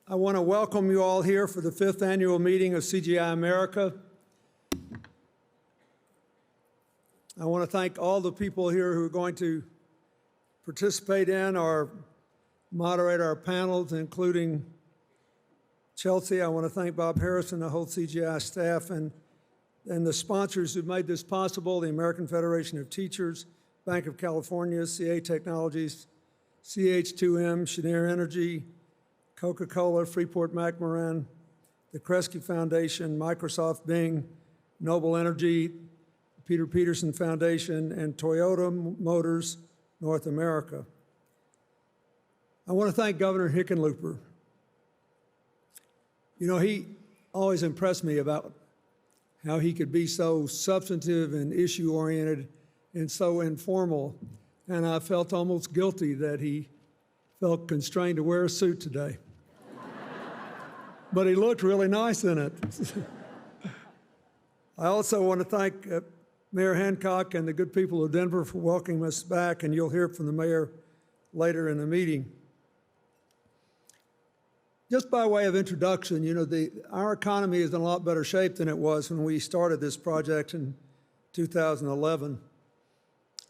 I want to welcome you all here for the 5th annual meeting of CGI America. I want to thank all the people here who are going to participate in or moderate our panels, including Chelsea. I want to thank Bob Harrison, the whole CGI staff, and the sponsors who made this possible, the American Federation of Teachers, Bank of California, CA Technologies, CH2M, Cheniere Energy, Coca-Cola, Freeport-McMoRan, the Kresge Foundation, Microsoft, Bing, Noble Energy, Peter Peterson Foundation, and Toyota Motors North America. I want to thank Governor Hickenlooper. You know, he always impressed me about how he could be so substantive and issue-oriented and so informal, and I felt almost guilty that he felt constrained to wear a suit today. But he looked really nice in it. I also want to thank Mayor Hancock and the good people of Denver for welcoming us back, and you'll hear from the mayor later in the meeting. Just by way of introduction, you know, our economy is in a lot better shape than it was when we started this project in 2011,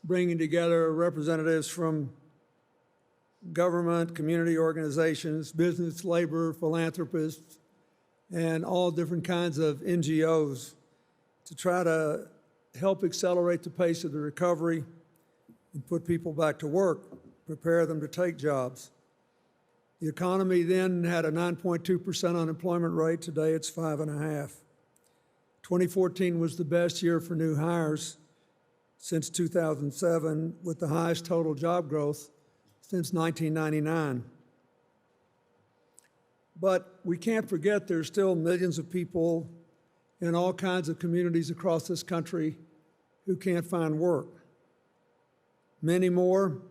bringing together representatives from government, community organizations, business, labor, philanthropists, and all different kinds of NGOs to try to help accelerate the pace of the recovery and put people back to work, prepare them to take jobs. The economy then had a 9.2% unemployment rate. Today it's 5.5%. 2014 was the best year for new hires since 2007, with the highest total job growth since 1999. But we can't forget there's still millions of people in all kinds of communities across this country who can't find work. Many more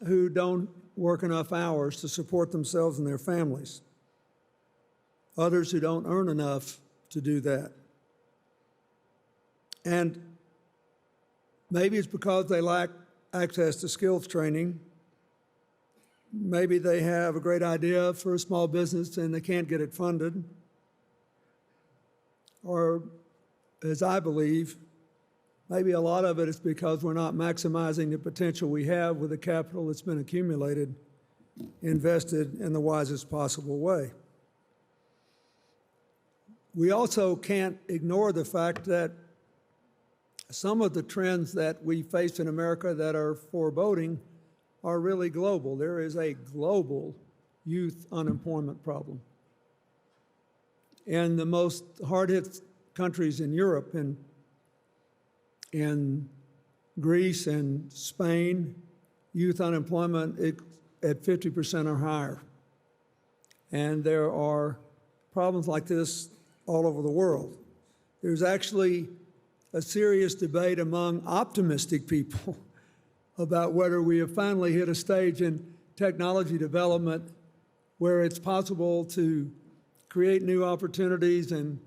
who don't work enough hours to support themselves and their families. Others who don't earn enough to do that. And maybe it's because they lack access to skills training. Maybe they have a great idea for a small business and they can't get it funded. Or, as I believe, maybe a lot of it is because we're not maximizing the potential we have with the capital that's been accumulated, invested in the wisest possible way. We also can't ignore the fact that some of the trends that we face in America that are foreboding are really global. There is a global youth unemployment problem. In the most hard-hit countries in Europe, in Greece and Spain, youth unemployment at 50% or higher. And there are problems like this all over the world. There's actually a serious debate among optimistic people about whether we have finally hit a stage in technology development where it's possible to create new opportunities and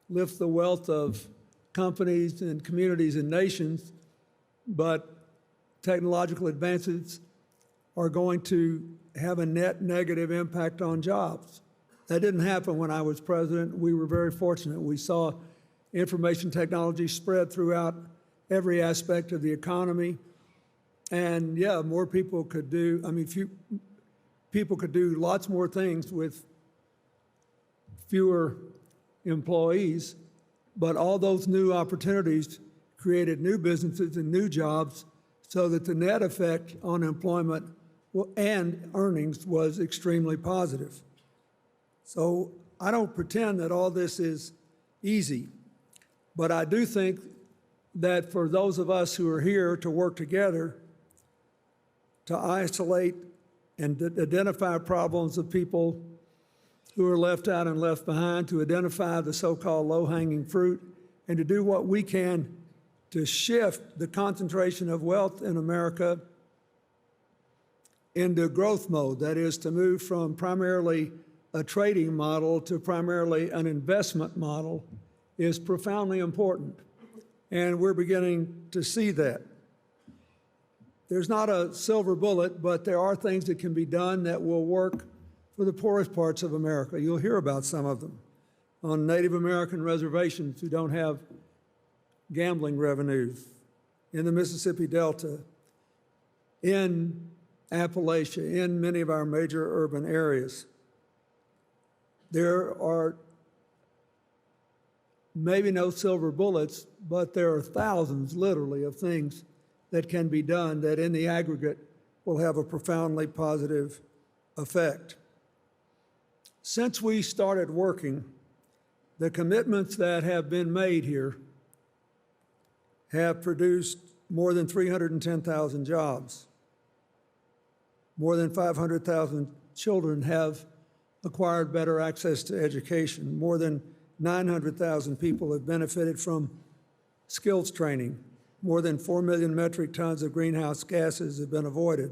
lift the wealth of companies and communities and nations, but technological advances are going to have a net negative impact on jobs. That didn't happen when I was president. We were very fortunate. We saw information technology spread throughout every aspect of the economy. And yeah, more people could do, people could do lots more things with fewer employees, but all those new opportunities created new businesses and new jobs so that the net effect on employment and earnings was extremely positive. So I don't pretend that all this is easy, but I do think that for those of us who are here to work together to isolate and identify problems of people who are left out and left behind, to identify the so-called low-hanging fruit, and to do what we can to shift the concentration of wealth in America into growth mode. That is, to move from primarily a trading model to primarily an investment model is profoundly important. And we're beginning to see that. There's not a silver bullet, but there are things that can be done that will work for the poorest parts of America. You'll hear about some of them on Native American reservations who don't have gambling revenues, in the Mississippi Delta, in Appalachia, in many of our major urban areas. There are maybe no silver bullets, but there are thousands, literally, of things that can be done that in the aggregate will have a profoundly positive effect. Since we started working, the commitments that have been made here have produced more than 310,000 jobs. More than 500,000 children have acquired better access to education. More than 900,000 people have benefited from skills training. More than 4 million metric tons of greenhouse gases have been avoided.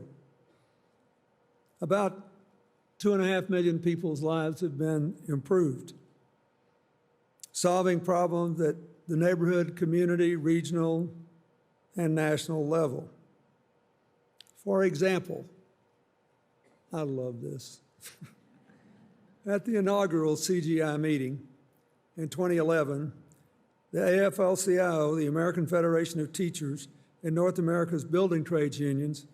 About 2.5 million people's lives have been improved. Solving problems at the neighborhood, community, regional, and national level. For example, I love this. At the inaugural CGI meeting in 2011, the AFL-CIO, the American Federation of Teachers, and North America's building trades unions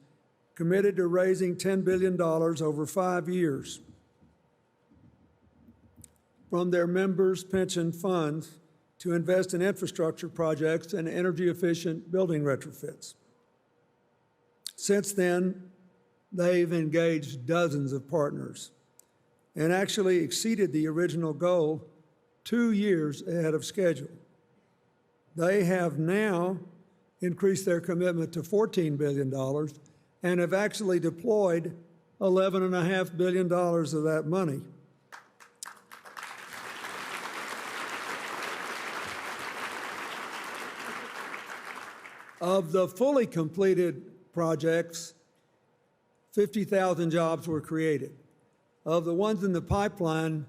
committed to raising $10 billion over 5 years from their members' pension funds to invest in infrastructure projects and energy-efficient building retrofits. Since then, they've engaged dozens of partners and actually exceeded the original goal 2 years ahead of schedule. They have now increased their commitment to $14 billion and have actually deployed $11.5 billion of that money. Of the fully completed projects, 50,000 jobs were created. Of the ones in the pipeline,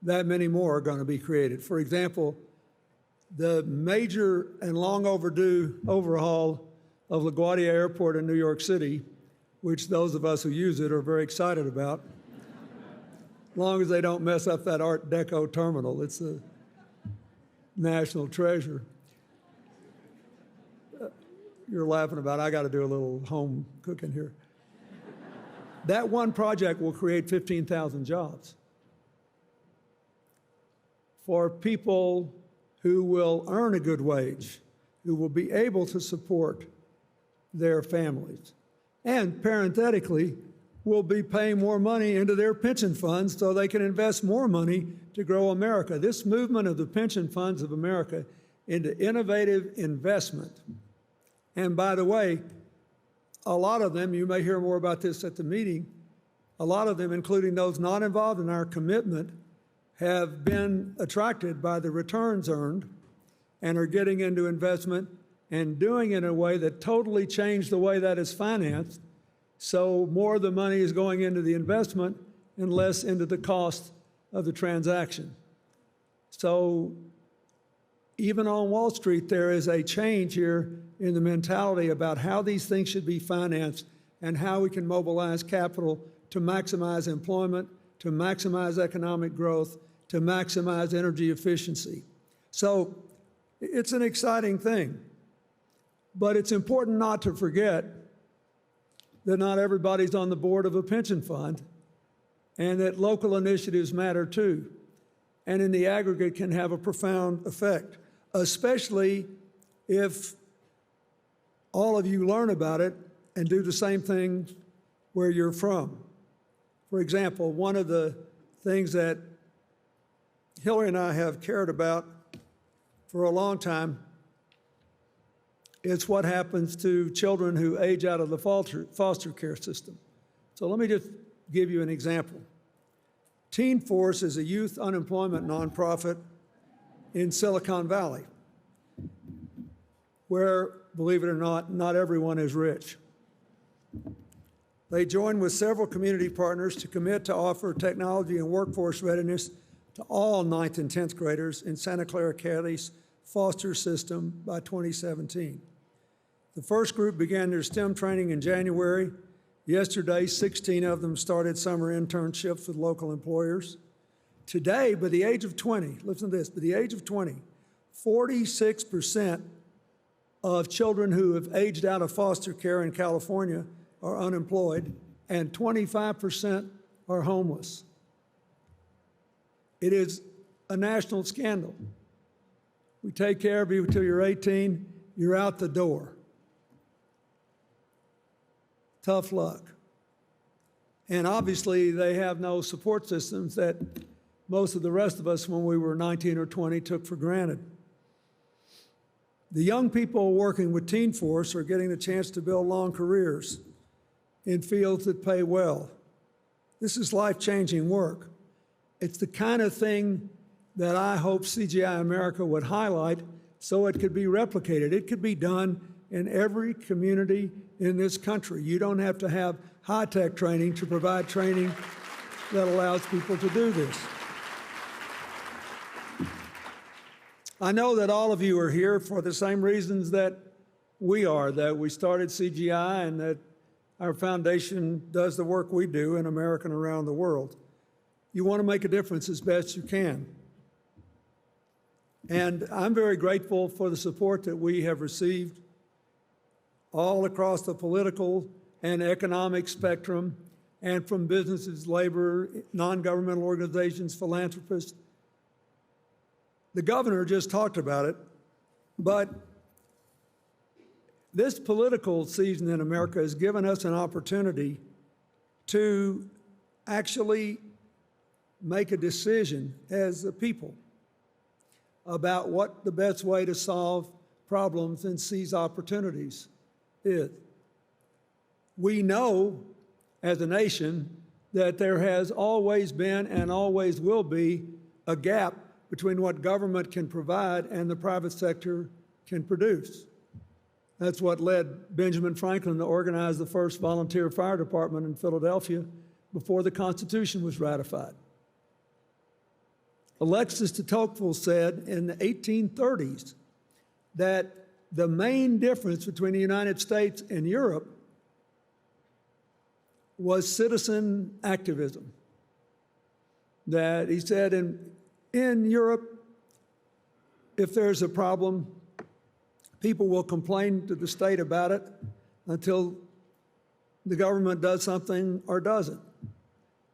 that many more are going to be created. For example, the major and long overdue overhaul of LaGuardia Airport in New York City, which those of us who use it are very excited about, as long as they don't mess up that Art Deco terminal. It's a national treasure. You're laughing about, I got to do a little home cooking here. That one project will create 15,000 jobs for people who will earn a good wage, who will be able to support their families, and parenthetically, will be paying more money into their pension funds so they can invest more money to grow America. This movement of the pension funds of America into innovative investment, and by the way, a lot of them, you may hear more about this at the meeting, a lot of them, including those not involved in our commitment, have been attracted by the returns earned and are getting into investment and doing it in a way that totally changed the way that is financed. So more of the money is going into the investment and less into the cost of the transaction. So even on Wall Street, there is a change here in the mentality about how these things should be financed and how we can mobilize capital to maximize employment, to maximize economic growth, to maximize energy efficiency. So it's an exciting thing. But it's important not to forget that not everybody's on the board of a pension fund and that local initiatives matter too, and in the aggregate can have a profound effect, especially if all of you learn about it and do the same thing where you're from. For example, one of the things that Hillary and I have cared about for a long time is what happens to children who age out of the foster care system. So let me just give you an example. Teen Force is a youth unemployment nonprofit in Silicon Valley, where, believe it or not everyone is rich. They joined with several community partners to commit to offer technology and workforce readiness to all 9th and 10th graders in Santa Clara County's foster system by 2017. The first group began their STEM training in January Yesterday, 16 of them started summer internships with local employers. Today, by the age of 20, listen to this, by the age of 20, 46% of children who have aged out of foster care in California are unemployed, and 25% are homeless. It is a national scandal. We take care of you until you're 18, you're out the door. Tough luck. And obviously, they have no support systems that most of the rest of us, when we were 19 or 20, took for granted. The young people working with Teen Force are getting the chance to build long careers in fields that pay well. This is life-changing work. It's the kind of thing that I hope CGI America would highlight so it could be replicated. It could be done in every community in this country. You don't have to have high-tech training to provide training that allows people to do this. I know that all of you are here for the same reasons that we are, that we started CGI and that our foundation does the work we do in America and around the world. You want to make a difference as best you can. And I'm very grateful for the support that we have received all across the political and economic spectrum, and from businesses, labor, non-governmental organizations, philanthropists. The governor just talked about it, but this political season in America has given us an opportunity to actually make a decision as a people about what the best way to solve problems and seize opportunities is. We know as a nation that there has always been and always will be a gap between what government can provide and the private sector can produce. That's what led Benjamin Franklin to organize the first volunteer fire department in Philadelphia before the Constitution was ratified. Alexis de Tocqueville said in the 1830s that the main difference between the United States and Europe was citizen activism. That he said in Europe, if there's a problem, people will complain to the state about it until the government does something or doesn't.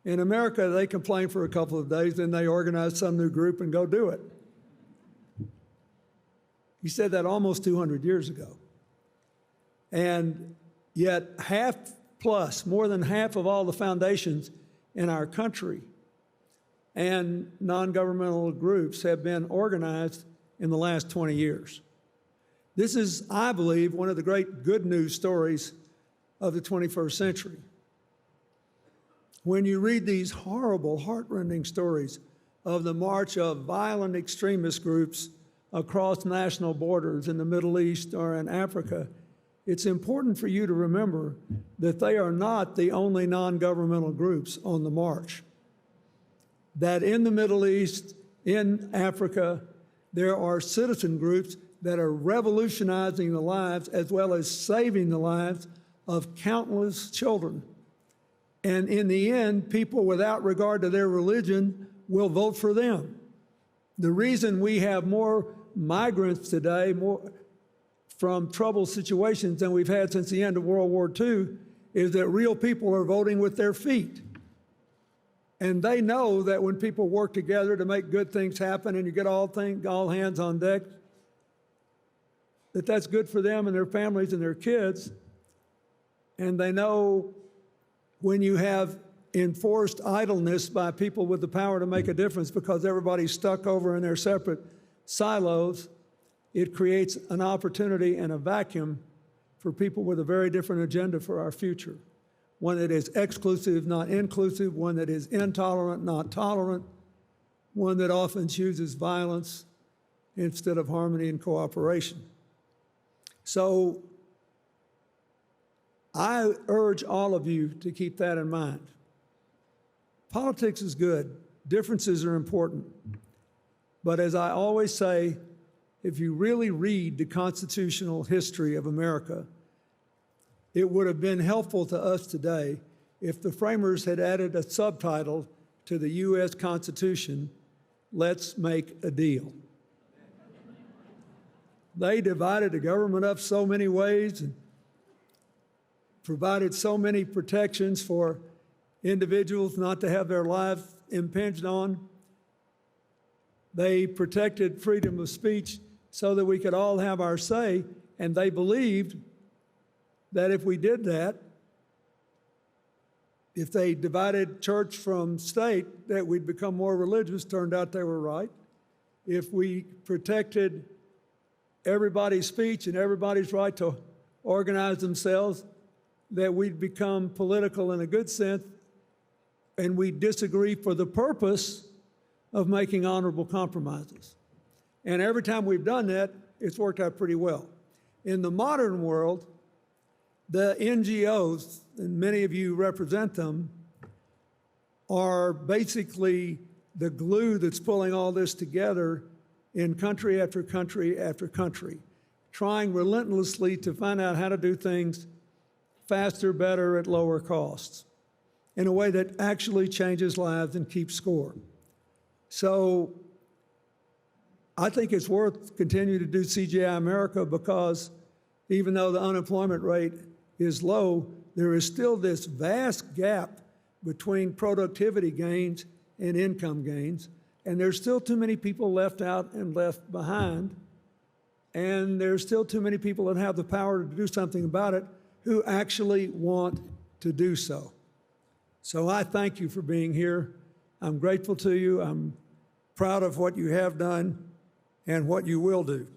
In America, they complain for a couple of days, then they organize some new group and go do it. He said that almost 200 years ago. And yet more than half of all the foundations in our country and non-governmental groups have been organized in the last 20 years. This is, I believe, one of the great good news stories of the 21st century. When you read these horrible, heartrending stories of the march of violent extremist groups across national borders in the Middle East or in Africa, it's important for you to remember that they are not the only non-governmental groups on the march. That in the Middle East, in Africa, there are citizen groups that are revolutionizing the lives as well as saving the lives of countless children. And in the end, people without regard to their religion will vote for them. The reason we have more migrants today, more from troubled situations than we've had since the end of World War II, is that real people are voting with their feet. And they know that when people work together to make good things happen and you get all hands on deck, that's good for them and their families and their kids. And they know when you have enforced idleness by people with the power to make a difference because everybody's stuck over in their separate silos, it creates an opportunity and a vacuum for people with a very different agenda for our future. One that is exclusive, not inclusive, one that is intolerant, not tolerant, one that often chooses violence instead of harmony and cooperation. So I urge all of you to keep that in mind. Politics is good. Differences are important. But as I always say, if you really read the constitutional history of America, it would have been helpful to us today if the framers had added a subtitle to the U.S. Constitution, "Let's make a deal." They divided the government up so many ways and provided so many protections for individuals not to have their lives impinged on. They protected freedom of speech so that we could all have our say, and they believed that if we did that, if they divided church from state, that we'd become more religious. Turned out they were right. If we protected everybody's speech and everybody's right to organize themselves, that we'd become political in a good sense, and we disagree for the purpose of making honorable compromises. And every time we've done that, it's worked out pretty well. In the modern world, the NGOs, and many of you represent them, are basically the glue that's pulling all this together in country after country after country, trying relentlessly to find out how to do things faster, better, at lower costs, in a way that actually changes lives and keeps score. So I think it's worth continuing to do CGI America, because even though the unemployment rate is low, there is still this vast gap between productivity gains and income gains, and there's still too many people left out and left behind, and there's still too many people that have the power to do something about it who actually want to do so. So I thank you for being here. I'm grateful to you. I'm proud of what you have done and what you will do.